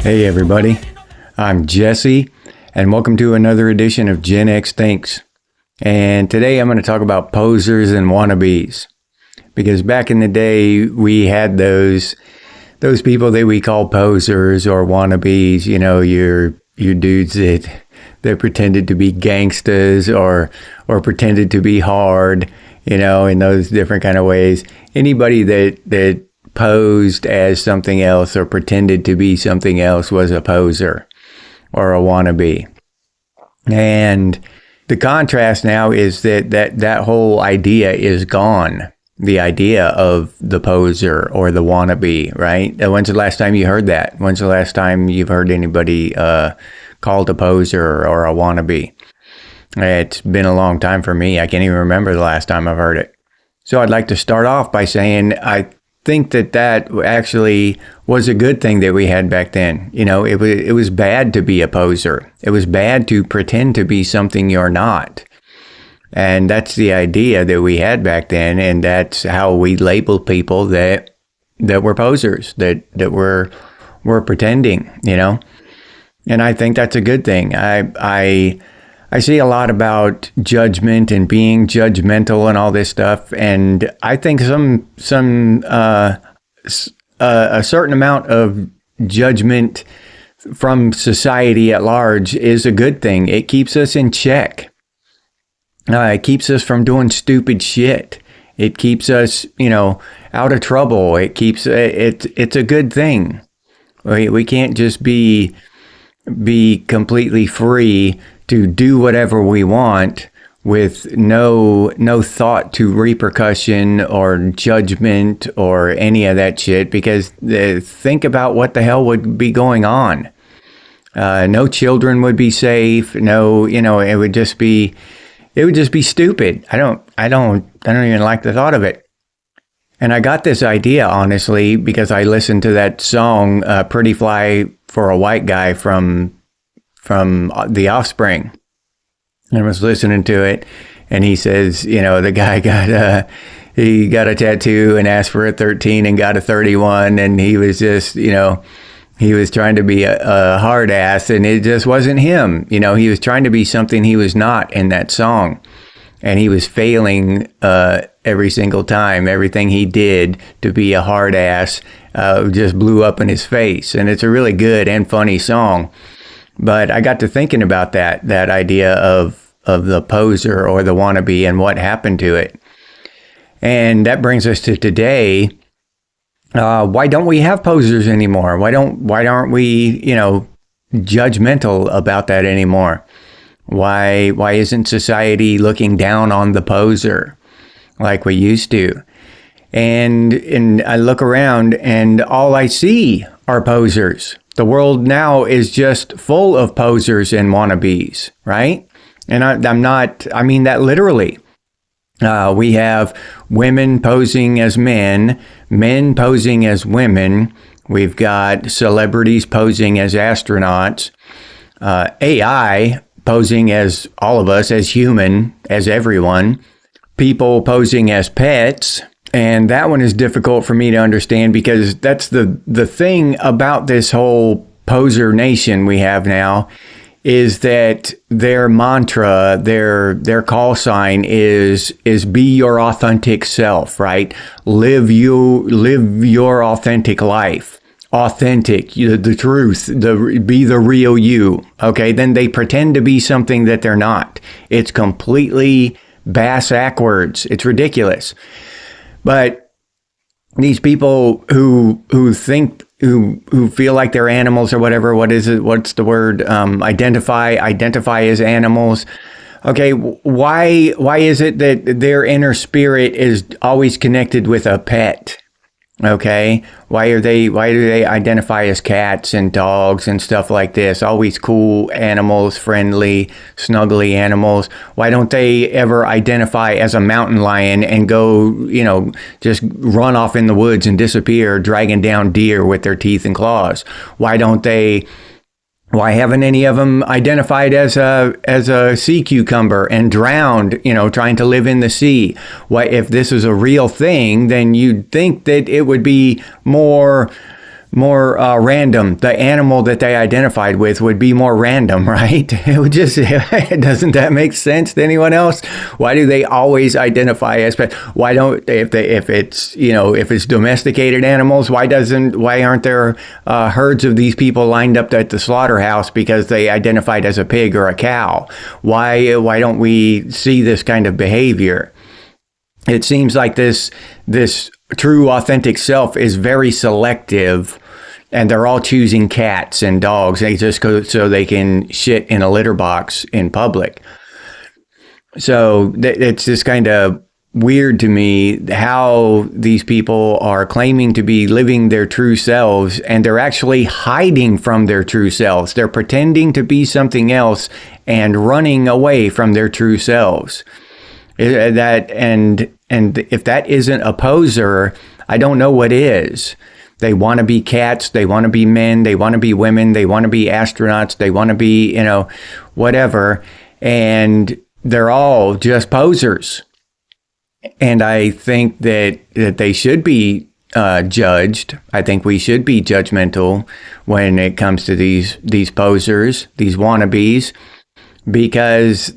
Hey everybody, I'm Jesse, and welcome to another edition of Gen X Thinks. And today I'm going to talk about posers and wannabes, because back in the day we had those people that we call posers or wannabes. You know, your dudes that pretended to be gangsters or pretended to be hard. You know, in those different kind of ways. Anybody that posed as something else or pretended to be something else was a poser or a wannabe. And the contrast now is that whole idea is gone. The idea of the poser or the wannabe, right? When's the last time you heard that? When's the last time you've heard anybody called a poser or a wannabe? It's been a long time for me. I can't even remember the last time I've heard it. So I'd like to start off by saying I think that actually was a good thing that we had back then. You know, it was bad to be a poser. It was bad to pretend to be something you're not. And that's the idea that we had back then, and that's how we labeled people that were posers, that were pretending, you know. And I think that's a good thing. I see a lot about judgment and being judgmental and all this stuff, and I think a certain amount of judgment from society at large is a good thing. It keeps us in check. It keeps us from doing stupid shit. It keeps us, you know, out of trouble. It keeps it's a good thing. We can't just be completely free to do whatever we want with no thought to repercussion or judgment or any of that shit, because think about what the hell would be going on. No children would be safe. No, you know, it would just be stupid. I don't even like the thought of it. And I got this idea, honestly, because I listened to that song, Pretty Fly for a White Guy from The Offspring, and I was listening to it, and he says, you know, the guy got a tattoo and asked for a 13 and got a 31, and he was just, you know, he was trying to be a hard ass, and it just wasn't him. You know, he was trying to be something he was not in that song, and he was failing every single time. Everything he did to be a hard ass just blew up in his face, and it's a really good and funny song. But I got to thinking about that idea of the poser or the wannabe and what happened to it. And that brings us to today. Why don't we have posers anymore? Why aren't we, you know, judgmental about that anymore? Why isn't society looking down on the poser like we used to? And I look around and all I see are posers. The world now is just full of posers and wannabes, right? And I mean that literally. We have women posing as men posing as women. We've got celebrities posing as astronauts, AI posing as all of us, as human, as everyone, people posing as pets. And that one is difficult for me to understand, because that's the thing about this whole poser nation we have now, is that their mantra, their call sign is be your authentic self, right? Live your authentic life. Authentic, the truth, be the real you. Okay, then they pretend to be something that they're not. It's completely bass-ackwards. It's ridiculous. But these people who think, who feel like they're animals or whatever, what's the word? Identify as animals. Okay, why is it that their inner spirit is always connected with a pet? Okay, why do they identify as cats and dogs and stuff like this? Always cool animals, friendly, snuggly animals. Why don't they ever identify as a mountain lion and go, you know, just run off in the woods and disappear, dragging down deer with their teeth and claws? Why haven't any of them identified as a sea cucumber and drowned, you know, trying to live in the sea? Why, if this is a real thing, then you'd think that it would be more random. The animal that they identified with would be more random, right? It would just, doesn't that make sense to anyone else? Why do they always identify as pets? Why don't, if it's domesticated animals, why aren't there herds of these people lined up at the slaughterhouse because they identified as a pig or a cow? Why don't we see this kind of behavior? It seems like this true authentic self is very selective, and they're all choosing cats and dogs. They just go so they can shit in a litter box in public. So it's just kind of weird to me how these people are claiming to be living their true selves, and they're actually hiding from their true selves. They're pretending to be something else and running away from their true selves. And if that isn't a poser, I don't know what is. They want to be cats. They want to be men. They want to be women. They want to be astronauts. They want to be, whatever. And they're all just posers. And I think that they should be judged. I think we should be judgmental when it comes to these posers, these wannabes, because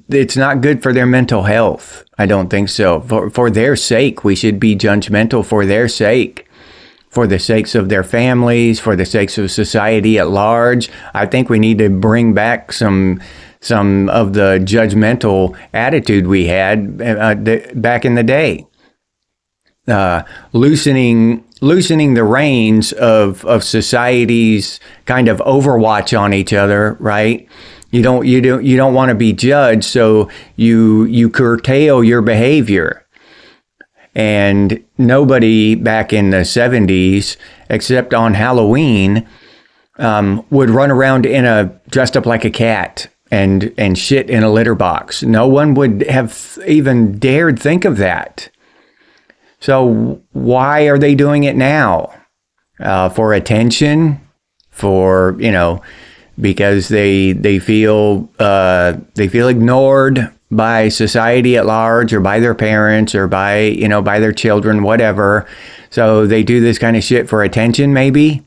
it's not good for their mental health. I don't think so. For their sake, we should be judgmental for their sake, for the sakes of their families, for the sakes of society at large. I think we need to bring back some of the judgmental attitude we had back in the day. Loosening the reins of society's kind of overwatch on each other, right? You don't want to be judged, so you curtail your behavior. And nobody back in the 70s, except on Halloween, would run around dressed up like a cat and shit in a litter box. No one would have even dared think of that. So why are they doing it now? For attention? Because they feel ignored by society at large, or by their parents, or by their children, whatever. So they do this kind of shit for attention, maybe?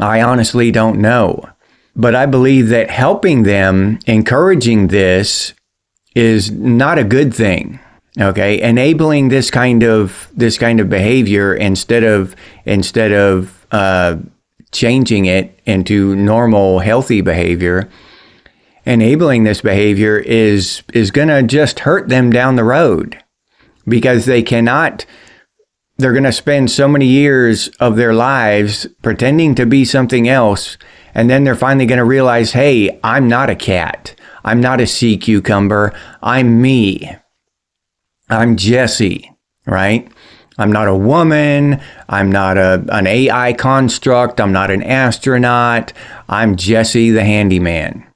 I honestly don't know. But I believe that helping them, encouraging this, is not a good thing. Okay, enabling this kind of behavior instead of changing it into normal, healthy behavior, enabling this behavior is going to just hurt them down the road, because they're going to spend so many years of their lives pretending to be something else, and then they're finally going to realize, hey, I'm not a cat. I'm not a sea cucumber. I'm me. I'm Jesse, right? I'm not a woman. I'm not an AI construct. I'm not an astronaut. I'm Jesse the handyman.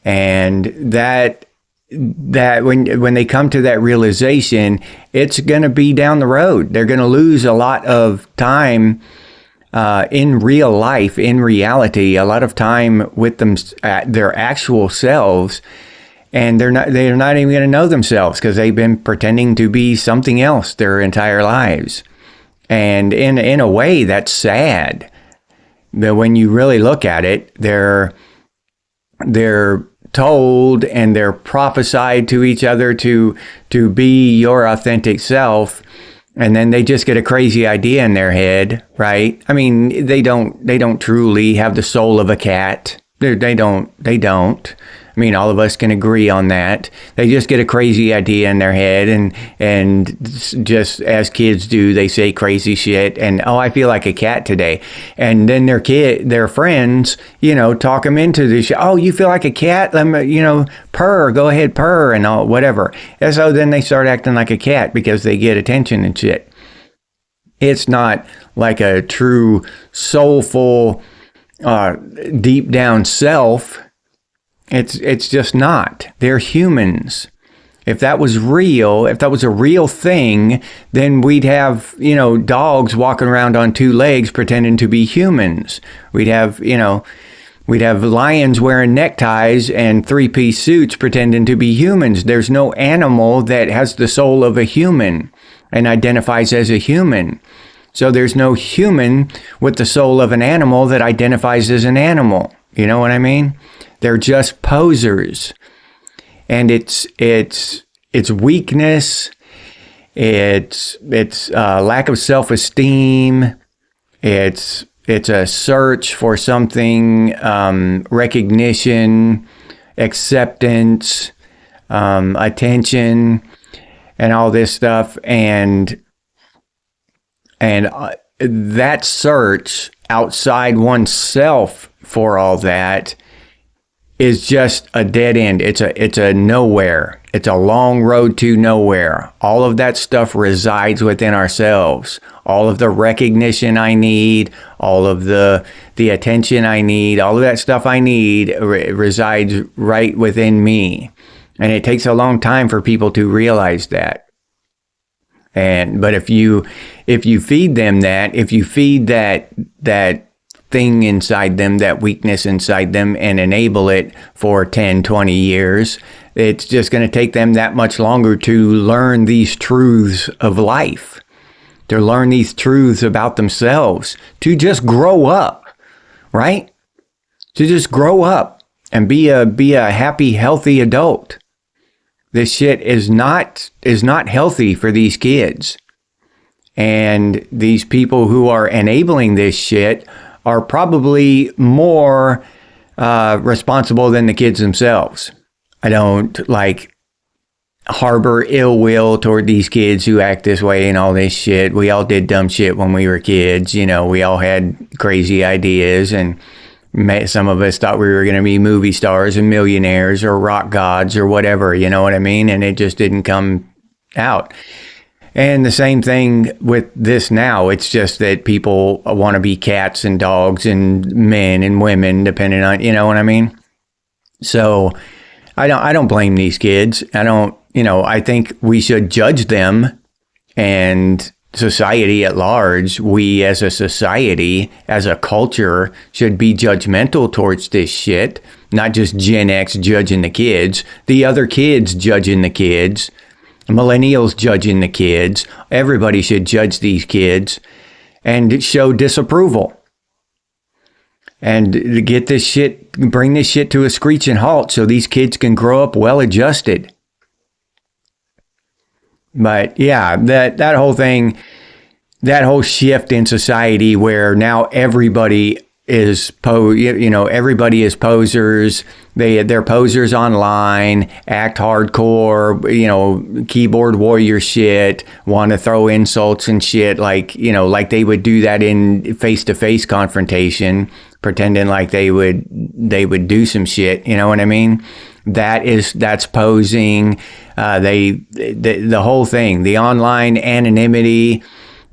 And that when they come to that realization, it's going to be down the road. They're going to lose a lot of time in real life, in reality, a lot of time with their actual selves. And they're not even going to know themselves, because they've been pretending to be something else their entire lives. And in a way, that's sad. But when you really look at it, they're told and they're prophesied to each other to be your authentic self, and then they just get a crazy idea in their head, right? I mean, they don't truly have the soul of a cat. They don't. I mean, all of us can agree on that. They just get a crazy idea in their head, and just as kids do, they say crazy shit. And I feel like a cat today. And then their friends, talk them into this. Oh, you feel like a cat? Let me, purr. Go ahead, purr, and all whatever. And so then they start acting like a cat because they get attention and shit. It's not like a true soulful, deep down self. It's just not. They're humans. If that was real, if that was a real thing, then we'd have, dogs walking around on two legs pretending to be humans. We'd have lions wearing neckties and three-piece suits pretending to be humans. There's no animal that has the soul of a human and identifies as a human. So there's no human with the soul of an animal that identifies as an animal. You know what I mean? They're just posers. And it's weakness, it's lack of self-esteem, it's a search for something, recognition, acceptance, attention, and all this stuff. And that search outside oneself for all that is just a dead end. It's a nowhere. It's a long road to nowhere. All of that stuff resides within ourselves. All of the recognition I need, all of the attention I need, all of that stuff I need resides right within me. And it takes a long time for people to realize that. But if you feed them that, if you feed that thing inside them, that weakness inside them, and enable it for 10, 20 years, it's just going to take them that much longer to learn these truths of life, to learn these truths about themselves, to just grow up, right? To just grow up and be a happy, healthy adult. This shit is not healthy for these kids. And these people who are enabling this shit are probably more responsible than the kids themselves. I don't harbor ill will toward these kids who act this way and all this shit. We all did dumb shit when we were kids. You know, we all had crazy ideas, and some of us thought we were going to be movie stars and millionaires or rock gods or whatever, you know what I mean? And it just didn't come out. And the same thing with this now. It's just that people want to be cats and dogs and men and women, depending on, you know what I mean? So I don't blame these kids. I think we should judge them, and society at large, we as a society, as a culture, should be judgmental towards this shit. Not just Gen X judging the kids, the other kids judging the kids, millennials judging the kids. Everybody should judge these kids and show disapproval. And get this shit, bring this shit to a screeching halt so these kids can grow up well adjusted. But yeah, that whole thing, that whole shift in society where now everybody is everybody is posers. They're posers online, act hardcore, keyboard warrior shit, want to throw insults and shit like they would do that in face-to-face confrontation, pretending like they would do some shit, you know what I mean? That's posing. The whole thing, the online anonymity,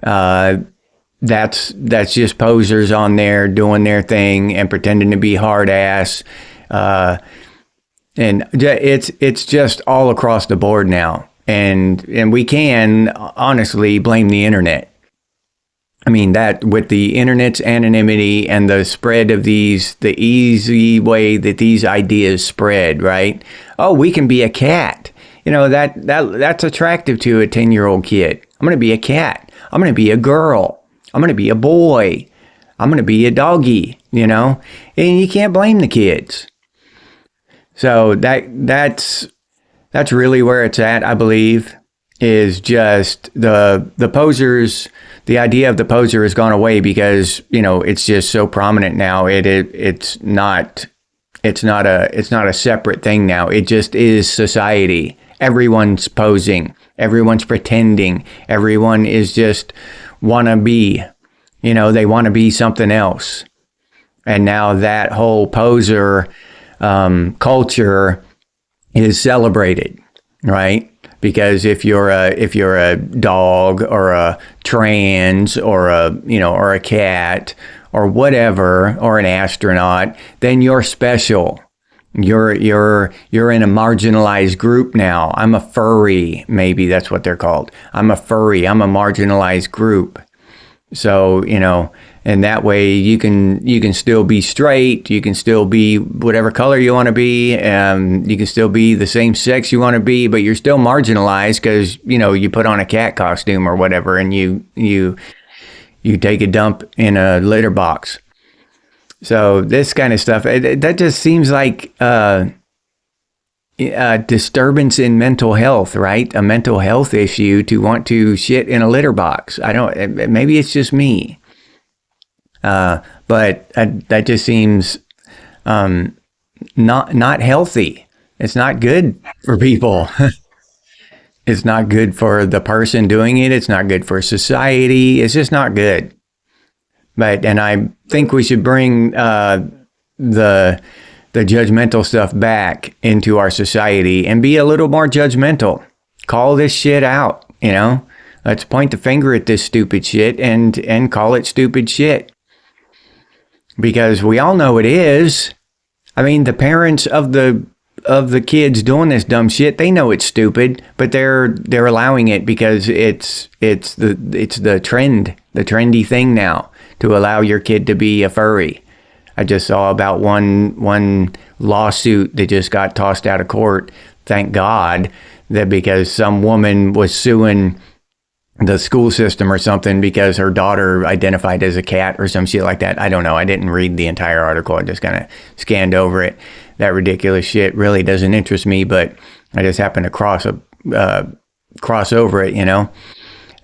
that's just posers on there doing their thing and pretending to be hard ass. And it's just all across the board now. And we can honestly blame the internet. I mean, that with the internet's anonymity and the spread of the easy way that these ideas spread, right? Oh, we can be a cat. That's attractive to a 10-year-old kid. I'm going to be a cat. I'm going to be a girl. I'm going to be a boy. I'm going to be a doggy, and you can't blame the kids. So that's really where it's at, I believe, is just the posers. The idea of the poser has gone away because, it's just so prominent now. It's not a separate thing now. It just is society. Everyone's posing. Everyone's pretending. Everyone is just wanna be, they want to be something else. And now that whole poser culture is celebrated, right? Because if you're a dog or a trans or a cat or whatever, or an astronaut, then you're special. You're in a marginalized group now. I'm a furry, maybe that's what they're called. I'm a furry. I'm a marginalized group. So, and that way you can still be straight. You can still be whatever color you want to be. You can still be the same sex you want to be, but you're still marginalized because, you put on a cat costume or whatever, and you You take a dump in a litter box. So this kind of stuff, that just seems like a disturbance in mental health, right? A mental health issue to want to shit in a litter box. Maybe it's just me. But that just seems not healthy. It's not good for people. It's not good for the person doing it. It's not good for society. It's just not good. And I think we should bring the judgmental stuff back into our society and be a little more judgmental. Call this shit out, you know? Let's point the finger at this stupid shit and call it stupid shit. Because we all know it is. I mean, the parents of the kids doing this dumb shit, they know it's stupid, but they're allowing it because it's the trend, the trendy thing now to allow your kid to be a furry. I just saw about one lawsuit that just got tossed out of court. Thank God, that because some woman was suing the school system or something because her daughter identified as a cat or some shit like that. I don't know. I didn't read the entire article. I just kind of scanned over it. That ridiculous shit really doesn't interest me, but I just happened to cross over it, you know?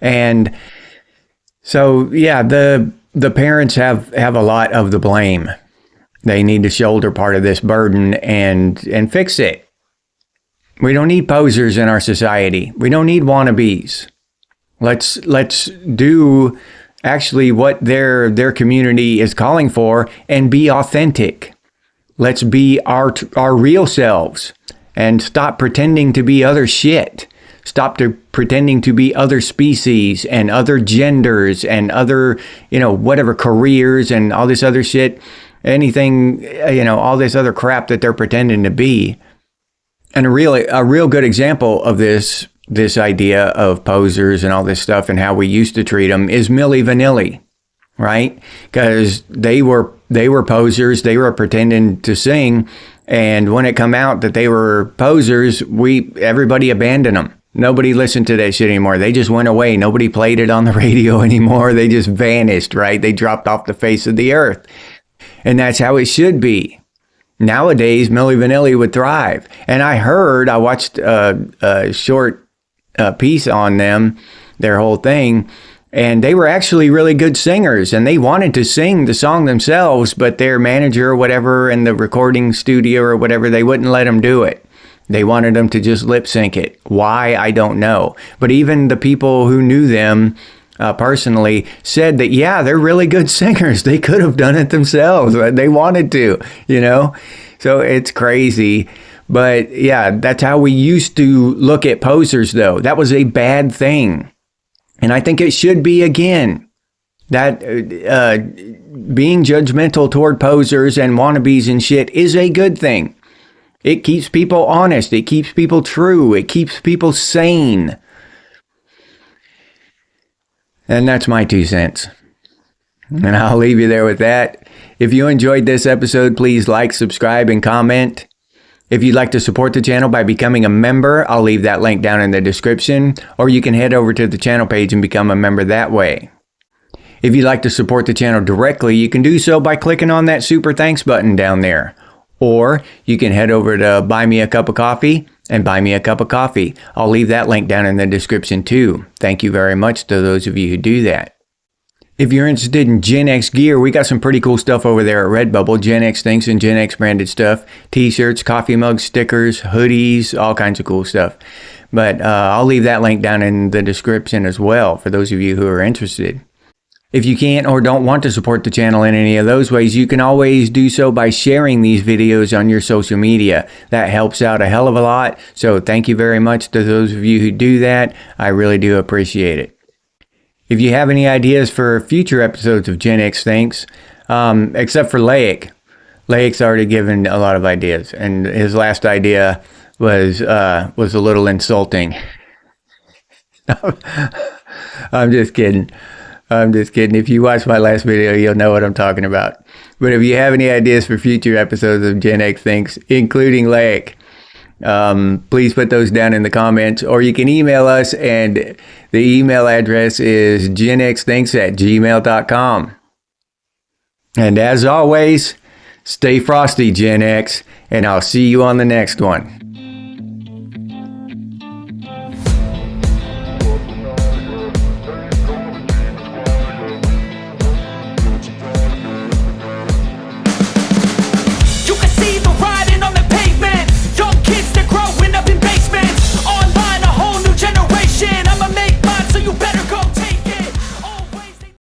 And so, yeah, the parents have a lot of the blame. They need to shoulder part of this burden and fix it. We don't need posers in our society. We don't need wannabes. Let's do actually what their community is calling for and be authentic. Let's be our real selves and stop pretending to be other shit. Stop pretending to be other species and other genders and other, whatever, careers and all this other shit. Anything, all this other crap that they're pretending to be. And a real good example of this idea of posers and all this stuff and how we used to treat them is Milli Vanilli, right? Because they were posers. They were pretending to sing. And when it come out that they were posers, everybody abandoned them. Nobody listened to that shit anymore. They just went away. Nobody played it on the radio anymore. They just vanished, right? They dropped off the face of the earth. And that's how it should be. Nowadays, Milli Vanilli would thrive. And I watched a short piece on them, their whole thing, and they were actually really good singers, and they wanted to sing the song themselves, but their manager or whatever in the recording studio or whatever, they wouldn't let them do it. They wanted them to just lip sync it. Why? I don't know. But even the people who knew them personally said that, yeah, they're really good singers. They could have done it themselves. They wanted to, So it's crazy. But yeah, that's how we used to look at posers, though. That was a bad thing. And I think it should be again. That being judgmental toward posers and wannabes and shit is a good thing. It keeps people honest. It keeps people true. It keeps people sane. And that's my 2 cents. And I'll leave you there with that. If you enjoyed this episode, please like, subscribe, and comment. If you'd like to support the channel by becoming a member, I'll leave that link down in the description, or you can head over to the channel page and become a member that way. If you'd like to support the channel directly, you can do so by clicking on that super thanks button down there. Or you can head over to Buy Me a Cup of Coffee and buy me a cup of coffee. I'll leave that link down in the description too. Thank you very much to those of you who do that. If you're interested in Gen X gear, we got some pretty cool stuff over there at Redbubble. Gen X Thinks and Gen X branded stuff. T-shirts, coffee mugs, stickers, hoodies, all kinds of cool stuff. But I'll leave that link down in the description as well for those of you who are interested. If you can't or don't want to support the channel in any of those ways, you can always do so by sharing these videos on your social media. That helps out a hell of a lot. So thank you very much to those of you who do that. I really do appreciate it. If you have any ideas for future episodes of Gen X Thinks, except for Laic. Laic's already given a lot of ideas, and his last idea was a little insulting. I'm just kidding. If you watch my last video, you'll know what I'm talking about. But if you have any ideas for future episodes of Gen X Thinks, including Laic, Please put those down in the comments, or you can email us, and the email address is genxthinks@gmail.com. And as always, stay frosty, Gen X, and I'll see you on the next one.